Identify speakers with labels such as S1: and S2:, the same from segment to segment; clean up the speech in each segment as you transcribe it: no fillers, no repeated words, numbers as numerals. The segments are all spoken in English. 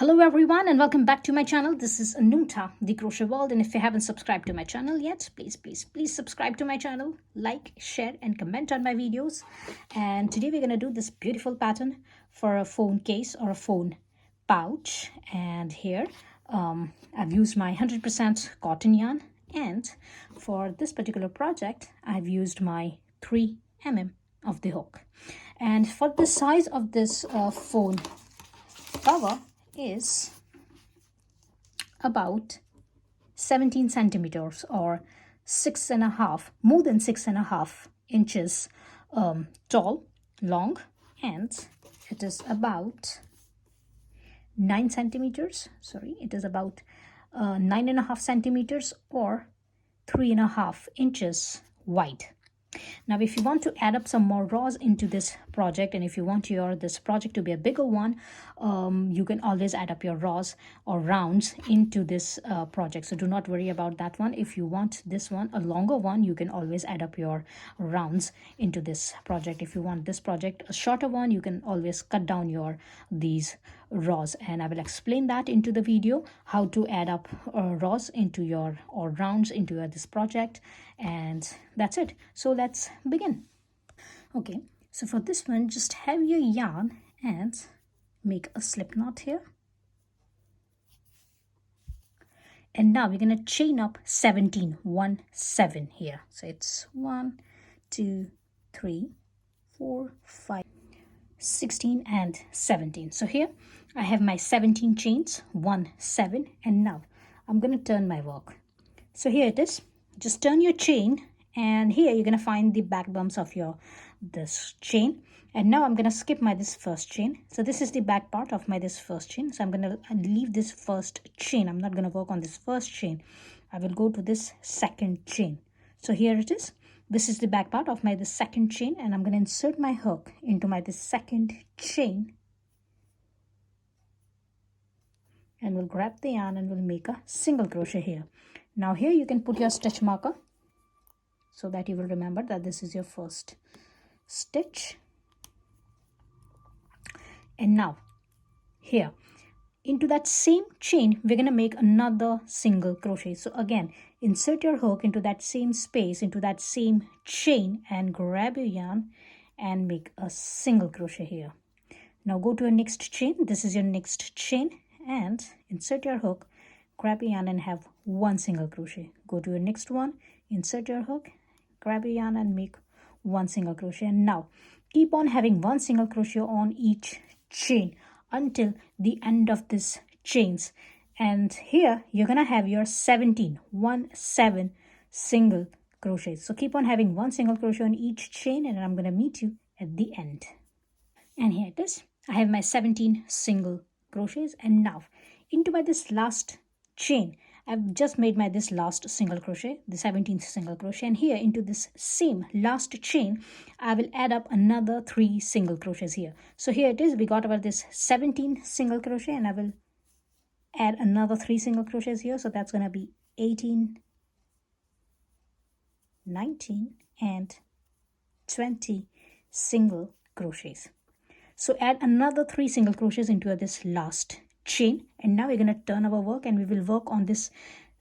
S1: Hello everyone and welcome back to my channel. This is Anunta, the Crochet World, and if you haven't subscribed to my channel yet, please subscribe to my channel, like, share and comment on my videos. And today we're going to do this beautiful pattern for a phone case or a phone pouch. And here I've used my 100% cotton yarn, and for this particular project I've used my 3 mm of the hook. And for the size of this phone cover is about 17 centimeters or 6.5, more than 6.5 inches tall, long, and it is about 9 centimeters. Sorry, it is about 9.5 centimeters or 3.5 inches wide. Now, if you want to add up some more rows into this project, and if you want this project to be a bigger one, you can always add up your rows or rounds into this project. So do not worry about that one. If you want this one, a longer one, you can always add up your rounds into this project. If you want this project a shorter one, you can always cut down these rows, and I will explain that into the video, how to add up rows into your or rounds into this project. And that's it. So let's begin. Okay, so for this one, just have your yarn and make a slip knot here. And now we're going to chain up 17, 7 here. So it's 1, 2, 3, 4, 5, 16 and 17. So here I have my 17 chains, 1, 7, and now I'm going to turn my work. So here it is. Just turn your chain, and here you're going to find the back bumps of this chain. And now I'm going to skip this first chain. So this is the back part of this first chain. So I'm going to leave this first chain. I'm not going to work on this first chain. I will go to this second chain. So here it is. This is the back part of the second chain, and I'm going to insert my hook into this second chain. And we'll grab the yarn and we'll make a single crochet here. Now here you can put your stitch marker so that you will remember that this is your first stitch. And now here into that same chain we're going to make another single crochet. So again, insert your hook into that same space, into that same chain, and grab your yarn and make a single crochet here. Now go to a next chain. This is your next chain, and insert your hook, grab your yarn and have one single crochet. Go to your next one, insert your hook, grab your yarn and make one single crochet. And now keep on having one single crochet on each chain until the end of this chains. And here you're gonna have your 17, 7 single crochets. So keep on having one single crochet on each chain, and I'm gonna meet you at the end. And here it is. I have my 17 single crochets, and now into this last chain I've just made this last single crochet, the 17th single crochet, and here into this same last chain I will add up another 3 single crochets here. So here it is, we got this 17 single crochet, and I will add another 3 single crochets here. So that's going to be 18, 19 and 20 single crochets. So add another 3 single crochets into this last chain, and now we're going to turn our work and we will work on this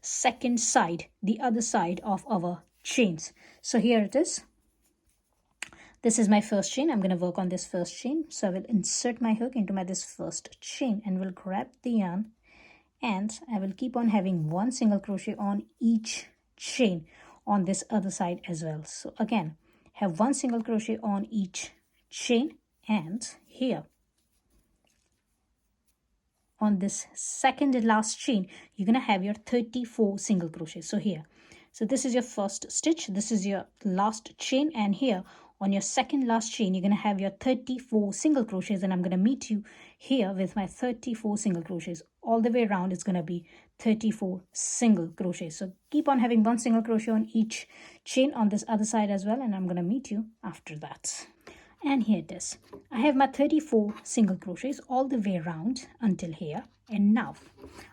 S1: second side, the other side of our chains. So here it is. This is my first chain. I'm going to work on this first chain. So I will insert my hook into this first chain and will grab the yarn, and I will keep on having one single crochet on each chain on this other side as well. So again, have one single crochet on each chain, and here on this second and last chain you're going to have your 34 single crochets. So here, so this is your first stitch, this is your last chain, and here on your second last chain you're going to have your 34 single crochets, and I'm going to meet you here with my 34 single crochets. All the way around it's going to be 34 single crochets. So keep on having one single crochet on each chain on this other side as well, and I'm going to meet you after that. And here it is. I have my 34 single crochets all the way around until here, and now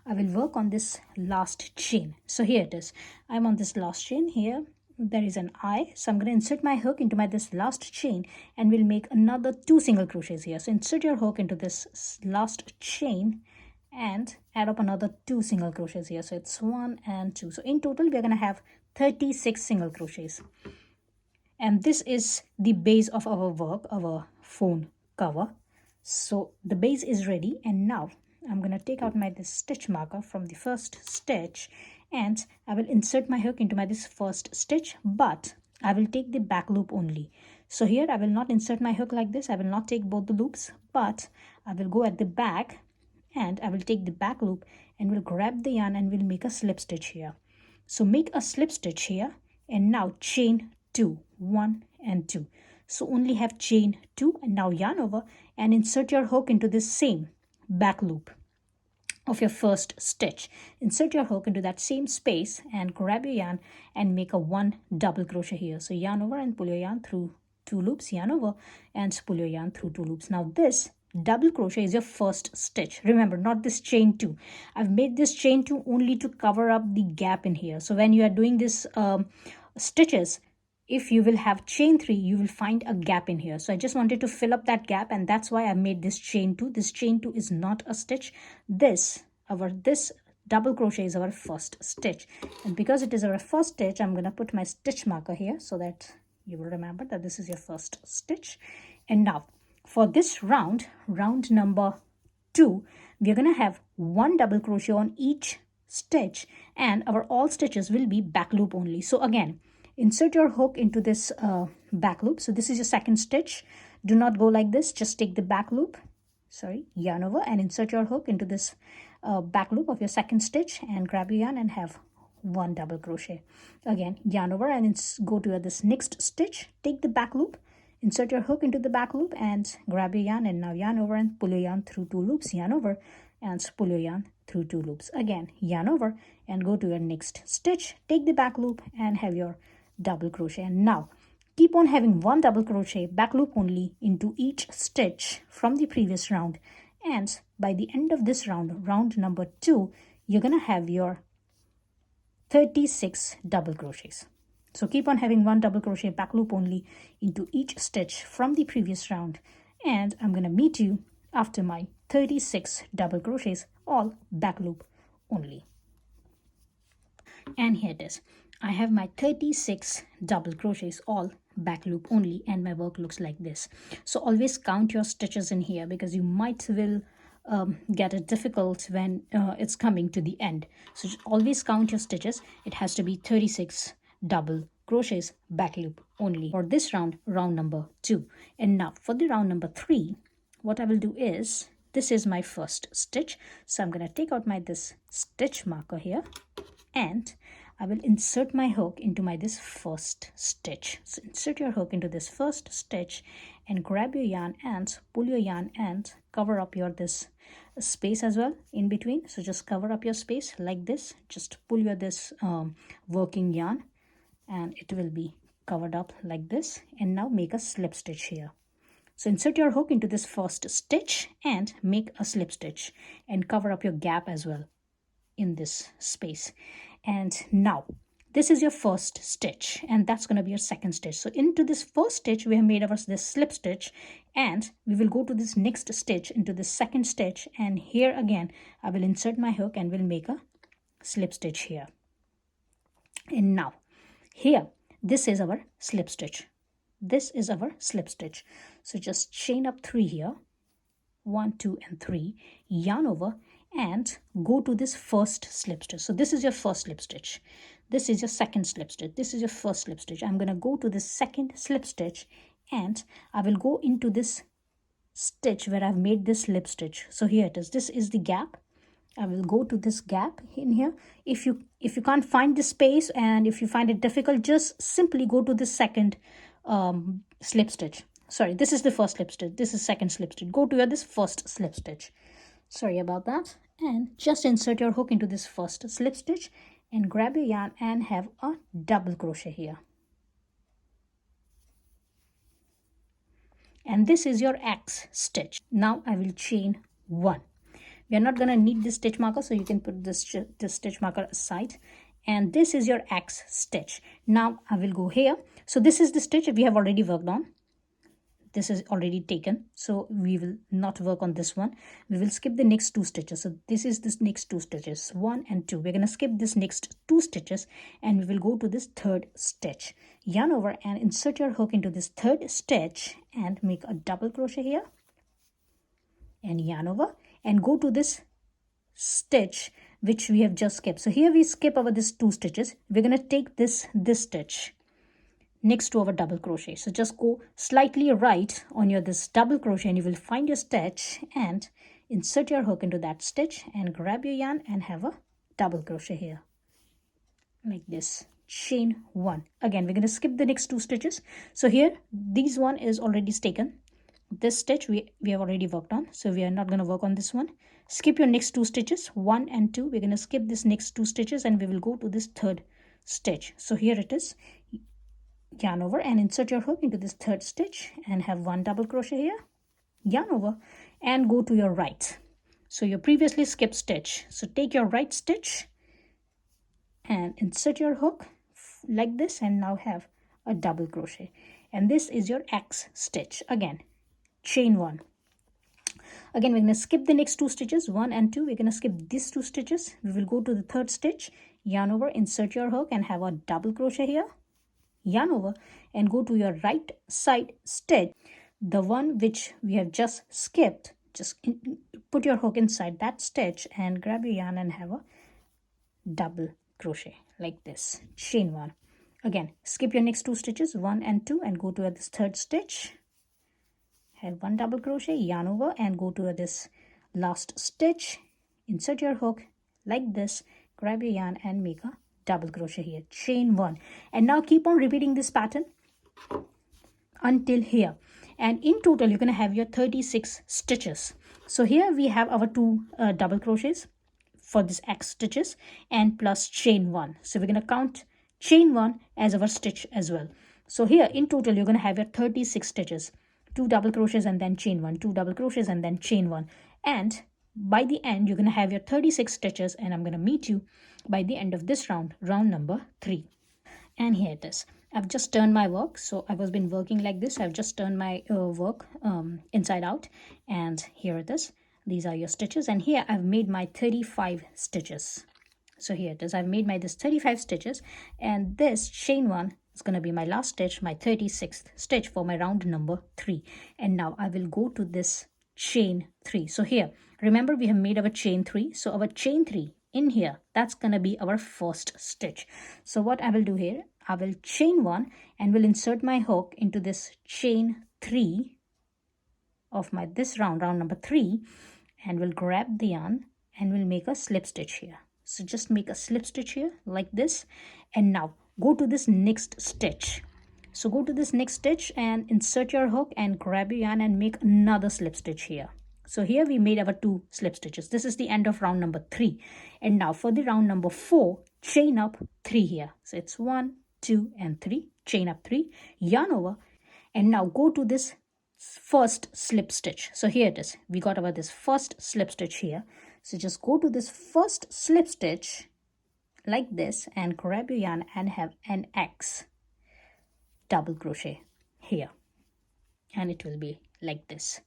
S1: I will work on this last chain. So here it is. I'm on this last chain. Here there is an eye, so I'm going to insert my hook into this last chain and we'll make another 2 single crochets here. So insert your hook into this last chain and add up another 2 single crochets here. So it's 1 and 2. So in total we're going to have 36 single crochets. And this is the base of our work, our phone cover. So the base is ready, and now I'm going to take out my this stitch marker from the first stitch, and I will insert my hook into my this first stitch, but I will take the back loop only. So here I will not insert my hook like this. I will not take both the loops, but I will go at the back and I will take the back loop and will grab the yarn and will make a slip stitch here. So make a slip stitch here, and now chain 2, 1 and 2. So only have chain 2, and now yarn over and insert your hook into this same back loop of your first stitch. Insert your hook into that same space and grab your yarn and make a 1 double crochet here. So yarn over and pull your yarn through 2 loops, yarn over and pull your yarn through 2 loops. Now this double crochet is your first stitch. Remember, not this chain 2. I've made this chain 2 only to cover up the gap in here. So when you are doing this stitches, if you will have chain 3, you will find a gap in here. So I just wanted to fill up that gap, and that's why I made this chain 2. This chain 2 is not a stitch. This double crochet is our first stitch, and because it is our first stitch, I'm going to put my stitch marker here so that you will remember that this is your first stitch. And now for this round number 2, we're going to have 1 double crochet on each stitch, and our all stitches will be back loop only. So again, insert your hook into this back loop. So this is your second stitch. Do not go like this, just take the back loop, yarn over and insert your hook into this back loop of your second stitch and grab your yarn and have 1 double crochet. Again, yarn over and go to this next stitch, take the back loop, insert your hook into the back loop and grab your yarn, and now yarn over and pull your yarn through 2 loops, yarn over and pull your yarn through 2 loops. Again, yarn over and go to your next stitch, take the back loop and have your double crochet. And now keep on having 1 double crochet back loop only into each stitch from the previous round, and by the end of this round number 2, you're gonna have your 36 double crochets. So keep on having 1 double crochet back loop only into each stitch from the previous round, and I'm gonna meet you after my 36 double crochets, all back loop only. And here it is. I have my 36 double crochets, all back loop only, and my work looks like this. So always count your stitches in here, because you might will get it difficult when it's coming to the end. So always count your stitches. It has to be 36 double crochets back loop only for this round number 2. And now for the round number 3, what I will do is, this is my first stitch, so I'm going to take out my this stitch marker here, and I will insert my hook into my this first stitch. So insert your hook into this first stitch and grab your yarn and pull your yarn and cover up your this space as well in between. So just cover up your space like this, just pull your this working yarn and it will be covered up like this. And now make a slip stitch here. So insert your hook into this first stitch and make a slip stitch and cover up your gap as well in this space. And now this is your first stitch, and that's going to be your second stitch. So into this first stitch we have made our this slip stitch, and we will go to this next stitch into the second stitch, and here again I will insert my hook and will make a slip stitch here. And now here, this is our slip stitch. This is our slip stitch. So just chain up 3 here, 1, 2 and 3, yarn over and go to this first slip stitch. So this is your first slip stitch, this is your second slip stitch, this is your first slip stitch. I'm going to go to the second slip stitch and I will go into this stitch where I've made this slip stitch. So here it is, this is the gap. I will go to this gap in here. If you can't find the space and if you find it difficult, just simply go to the second slip stitch. Sorry, this is the first slip stitch, this is second slip stitch. Go to this first slip stitch. Sorry about that. And just insert your hook into this first slip stitch and grab your yarn and have a double crochet here. And this is your X stitch. Now I will chain 1. We are not going to need this stitch marker, so you can put this stitch marker aside. And this is your X stitch. Now I will go here. So this is the stitch we have already worked on. this is already taken, so we will not work on this one. We will skip the next 2 stitches. So this is this next 2 stitches, 1 and 2. We're going to skip this next 2 stitches and we will go to this 3rd stitch. Yarn over and insert your hook into this 3rd stitch and make a double crochet here, and yarn over and go to this stitch which we have just skipped. So here we skip over this 2 stitches. We're going to take this stitch next to our double crochet. So just go slightly right on your this double crochet and you will find your stitch and insert your hook into that stitch and grab your yarn and have a double crochet here like this. Chain 1. Again, we're going to skip the next 2 stitches. So here this one is already taken. This stitch we have already worked on, so we are not going to work on this one. Skip your next 2 stitches, 1 and 2. We're going to skip this next 2 stitches and we will go to this 3rd stitch. So here it is. Yarn over and insert your hook into this 3rd stitch and have 1 double crochet here. Yarn over and go to your right. So your previously skipped stitch. So take your right stitch and insert your hook like this and now have a double crochet. And this is your X stitch. Again, chain 1. Again, we're going to skip the next 2 stitches, 1 and 2. We're going to skip these 2 stitches. We will go to the 3rd stitch, yarn over, insert your hook and have a double crochet here. Yarn over and go to your right side stitch, the one which we have just skipped. Just put your hook inside that stitch and grab your yarn and have a double crochet like this. Chain 1. Again, skip your next 2 stitches, 1 and 2, and go to this 3rd stitch. Have 1 double crochet, yarn over and go to this last stitch. Insert your hook like this, grab your yarn and make a double crochet here. Chain 1. And now keep on repeating this pattern until here. And in total, you're going to have your 36 stitches. So here we have our 2 double crochets for this X stitches and plus chain 1. So we're going to count chain 1 as our stitch as well. So here in total, you're going to have your 36 stitches. 2 double crochets and then chain 1, 2 double crochets and then chain 1. And by the end, you're going to have your 36 stitches, and I'm going to meet you by the end of this round number 3. And here it is. I've just turned my work. So I was been working like this. I've just turned my work inside out, and here it is. These are your stitches, and here I've made my 35 stitches. So here it is. I've made my this 35 stitches, and this chain 1 is going to be my last stitch, my 36th stitch for my round number 3. And now I will go to this chain 3. So here, remember we have made our chain 3. So our chain 3 in here, that's going to be our first stitch. So what I will do here, I will chain 1 and will insert my hook into this chain 3 of my this round number 3, and will grab the yarn and will make a slip stitch here. So just make a slip stitch here like this, and now go to this next stitch. So go to this next stitch and insert your hook and grab your yarn and make another slip stitch here. So here we made our 2 slip stitches. This is the end of round number 3. And now for the round number 4, chain up 3 here. So it's 1, 2 and 3, chain up 3, yarn over, and now go to this first slip stitch. So here it is. We got our this first slip stitch here. So just go to this first slip stitch like this and grab your yarn and have an X double crochet here, and it will be like this.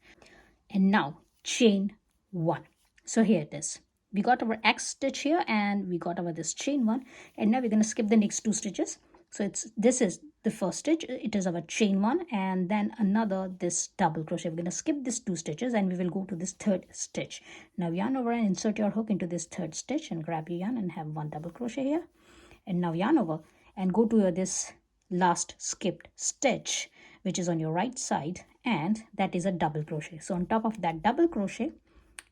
S1: And now chain 1. So here it is. We got our X stitch here and we got our this chain 1, and now we're going to skip the next 2 stitches. So this is the first stitch. It is our chain 1 and then another this double crochet. We're going to skip these 2 stitches and we will go to this 3rd stitch. Now yarn over and insert your hook into this 3rd stitch and grab your yarn and have 1 double crochet here. And now yarn over and go to this last skipped stitch, which is on your right side, and that is a double crochet. So on top of that double crochet,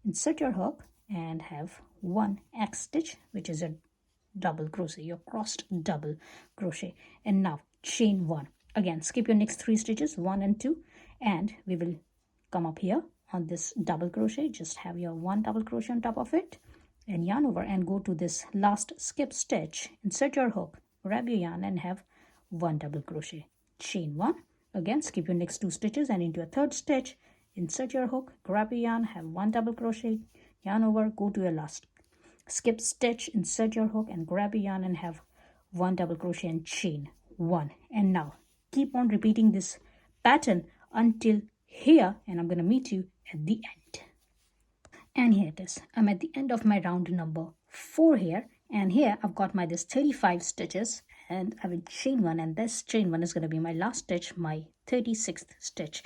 S1: insert your hook and have 1 X stitch, which is a double crochet, your crossed double crochet. And now chain 1. Again, skip your next 3 stitches, 1 and 2, and we will come up here on this double crochet. Just have your 1 double crochet on top of it and yarn over and go to this last skip stitch, insert your hook, grab your yarn and have 1 double crochet, chain 1. Again, skip your next 2 stitches and into a 3rd stitch, insert your hook, grab your yarn, have 1 double crochet, yarn over, go to your last skip stitch, insert your hook and grab your yarn and have 1 double crochet and chain 1. And now keep on repeating this pattern until here, and I'm going to meet you at the end. And here it is. I'm at the end of my round number 4 here, and here I've got my this 35 stitches, and I will chain one, and this chain one is going to be my last stitch, my 36th stitch,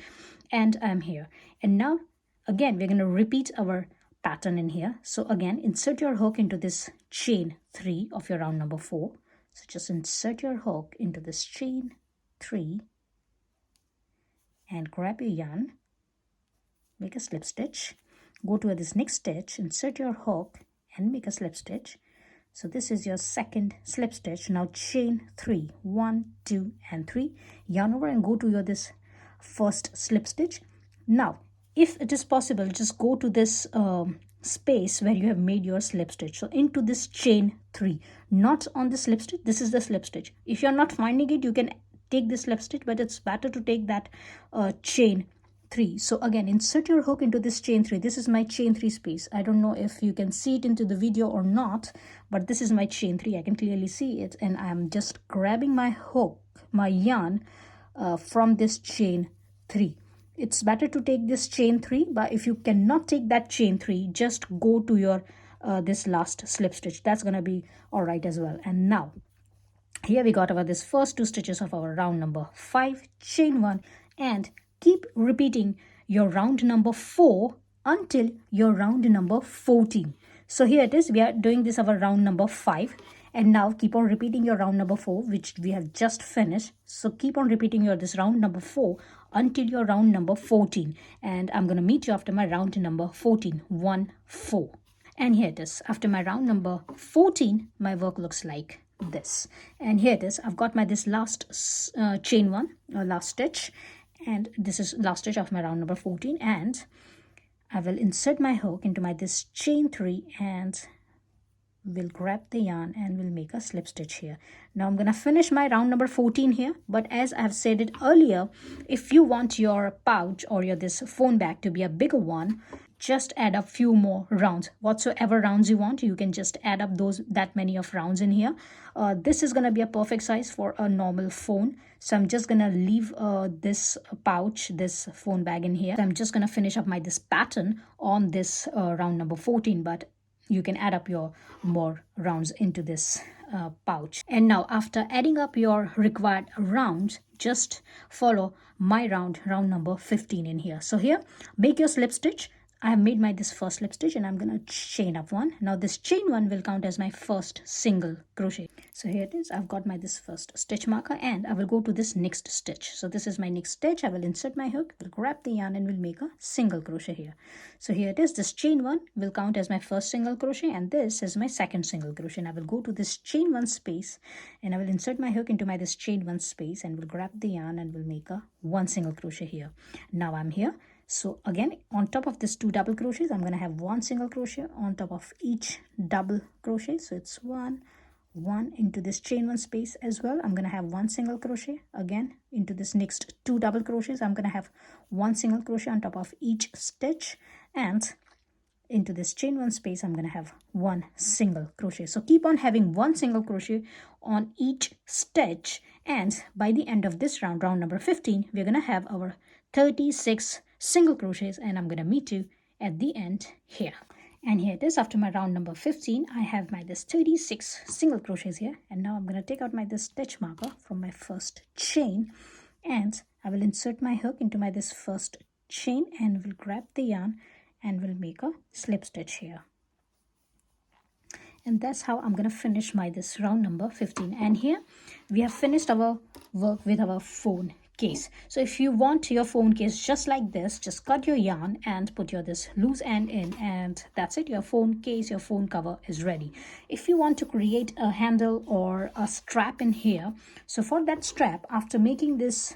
S1: and I'm here. And now again we're going to repeat our pattern in here. So again, insert your hook into this chain 3 of your round number 4. So just insert your hook into this chain 3 and grab your yarn, make a slip stitch, go to this next stitch, insert your hook and make a slip stitch. So this is your second slip stitch. Now chain 3, 1, 2 and 3, yarn over and go to your this first slip stitch. Now if it is possible, just go to this space where you have made your slip stitch, so into this chain 3, not on the slip stitch. This is the slip stitch. If you're not finding it, you can take this slip stitch, but it's better to take that chain 3. So again, insert your hook into this chain 3. This is my chain 3 space. I don't know if you can see it into the video or not, but this is my chain 3. I can clearly see it, and I'm just grabbing my hook, my yarn from this chain 3. It's better to take this chain 3, but if you cannot take that chain 3, just go to your this last slip stitch. That's gonna be all right as well. And now here we got our this first 2 stitches of our round number 5, chain 1, and keep repeating your round number 4 until your round number 14. So here it is, we are doing this our round number 5, and now keep on repeating your round number 4, which we have just finished. So keep on repeating your this round number 4 until your round number 14, and I'm going to meet you after my round number 14, 1, 4. And here it is, after my round number 14, my work looks like this. And here it is, I've got my this last chain 1, last stitch, and this is last stitch of my round number 14, and I will insert my hook into my this chain 3 and we'll grab the yarn and we'll make a slip stitch here. Now I'm gonna finish my round number 14 here, but as I've said it earlier, if you want your pouch or your this phone bag to be a bigger one, just add a few more rounds. Whatsoever rounds you want, you can just add up that many of rounds in here. This is gonna be a perfect size for a normal phone, so I'm just gonna leave this pouch, this phone bag in here. So I'm just gonna finish up my this pattern on this round number 14, but you can add up your more rounds into this pouch. And now after adding up your required rounds, just follow my round number 15 in here. So here, make your slip stitch. I have made my this first slip stitch and I'm going to chain up 1. Now this chain 1 will count as my first single crochet. So here it is, I've got my this first stitch marker and I will go to this next stitch. So this is my next stitch. I will insert my hook, will grab the yarn and will make a single crochet here. So here it is, this chain 1 will count as my first single crochet and this is my second single crochet. And I will go to this chain 1 space and I will insert my hook into my this chain 1 space and will grab the yarn and will make a 1 single crochet here. Now I'm here. So again, on top of this 2 double crochets, I'm going to have 1 single crochet on top of each double crochet. So it's 1 into this chain 1 space as well. I'm going to have 1 single crochet again into this next 2 double crochets. I'm going to have 1 single crochet on top of each stitch, and into this chain 1 space, I'm going to have 1 single crochet. So keep on having 1 single crochet on each stitch, and by the end of this round number 15, we're going to have our 36 single crochets, and I'm going to meet you at the end here. And here it is, after my round number 15, I have my this 36 single crochets here, and now I'm going to take out my this stitch marker from my first chain, and I will insert my hook into my this first chain and will grab the yarn and will make a slip stitch here. And that's how I'm going to finish my this round number 15. And here we have finished our work with our phone case. So if you want your phone case just like this, just cut your yarn and put your this loose end in, and that's it. Your phone case, your phone cover is ready. If you want to create a handle or a strap in here, so for that strap, after making this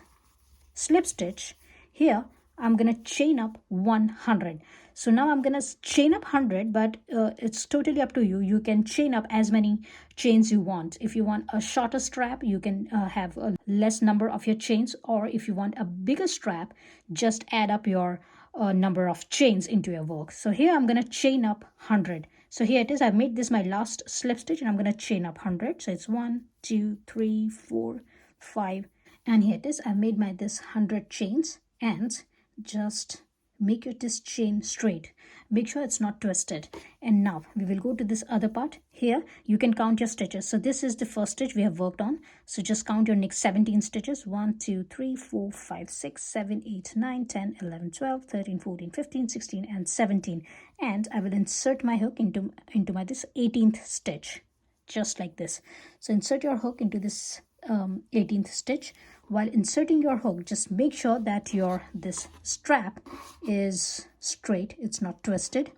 S1: slip stitch here, I'm gonna chain up 100. So now I'm gonna chain up 100, but it's totally up to you. You can chain up as many chains you want. If you want a shorter strap, you can have a less number of your chains, or if you want a bigger strap, just add up your number of chains into your work. So here I'm gonna chain up 100. So here it is, I've made this my last slip stitch and I'm gonna chain up 100. So it's 1, 2, 3, 4, 5, and here it is, I've made my this 100 chains. and just make your this chain straight. Make sure it's not twisted. And now we will go to this other part. Here you can count your stitches. So this is the first stitch we have worked on, so just count your next 17 stitches. 1 2 3 4 5 6 7 8 9 10 11 12 13 14 15 16 and 17, and I will insert my hook into my this 18th stitch, just like this. So insert your hook into this 18th stitch. While inserting your hook, just make sure that your this strap is straight, it's not twisted.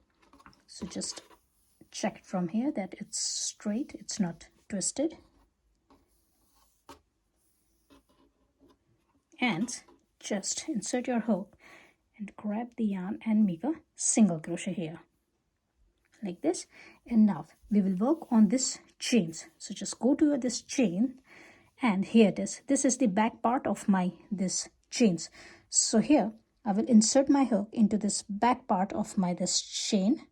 S1: So just check it from here that it's straight, it's not twisted. And just insert your hook and grab the yarn and make a single crochet here, like this. And now we will work on this chains. So just go to this chain, and here it is. This is the back part of my this chains. So here I will insert my hook into this back part of my this chain.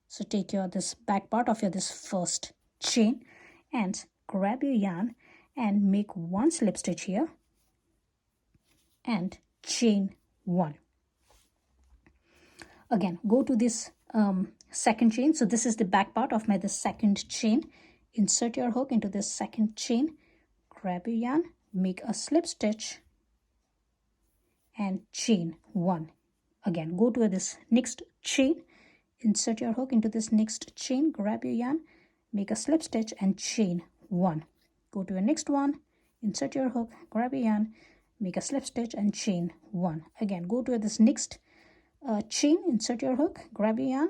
S1: So take your this back part of your this first chain and grab your yarn and make one slip stitch here and chain one. Again, go to this second chain. So this is the back part of my the second chain. Insert your hook into this second chain, grab your yarn, make a slip stitch and chain one. Again, go to this next chain, insert your hook into this next chain, grab your yarn, make a slip stitch and chain one. Go to the next one, insert your hook, grab your yarn, make a slip stitch and chain one. Again, go to this next chain, insert your hook, grab your yarn,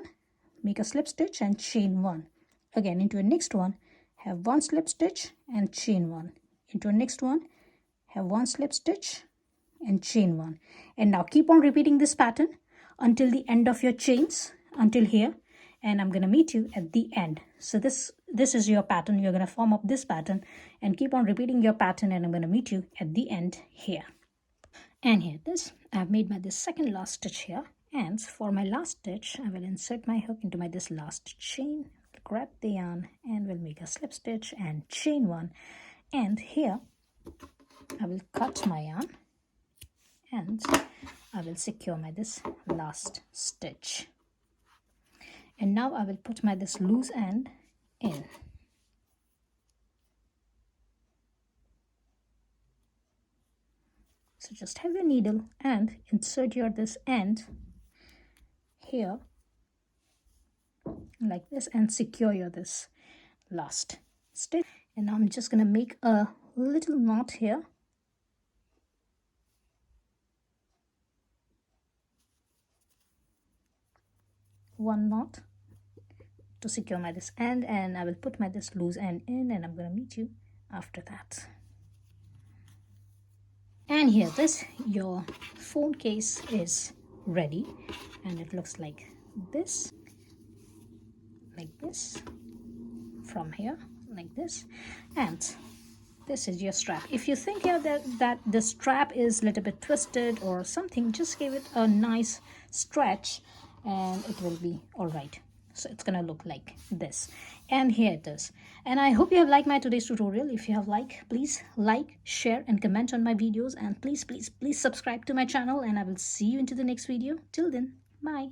S1: make a slip stitch and chain one. Again, into a next one, have one slip stitch and chain one. Into a next one, have one slip stitch and chain one. And now keep on repeating this pattern until the end of your chains, until here, and I'm going to meet you at the end. So this is your pattern. You're going to form up this pattern and keep on repeating your pattern, and I'm going to meet you at the end here. And here it is. I've made my this second last stitch here, and for my last stitch I will insert my hook into my this last chain, grab the yarn and we'll make a slip stitch and chain one. And here I will cut my yarn and I will secure my this last stitch. And now I will put my this loose end in. So just have your needle and insert your this end here like this and secure your this last stitch. And now I'm just going to make a little knot here. One knot to secure my this end, and I will put my this loose end in, and I'm going to meet you after that. And here this, your phone case is ready, and it looks like this from here, like this. And this is your strap. If you think here that the strap is a little bit twisted or something, just give it a nice stretch and it will be all right. So it's gonna look like this. And here it is. And I hope you have liked my today's tutorial. If you have liked, please like, share and comment on my videos, and please subscribe to my channel, and I will see you into the next video. Till then, bye.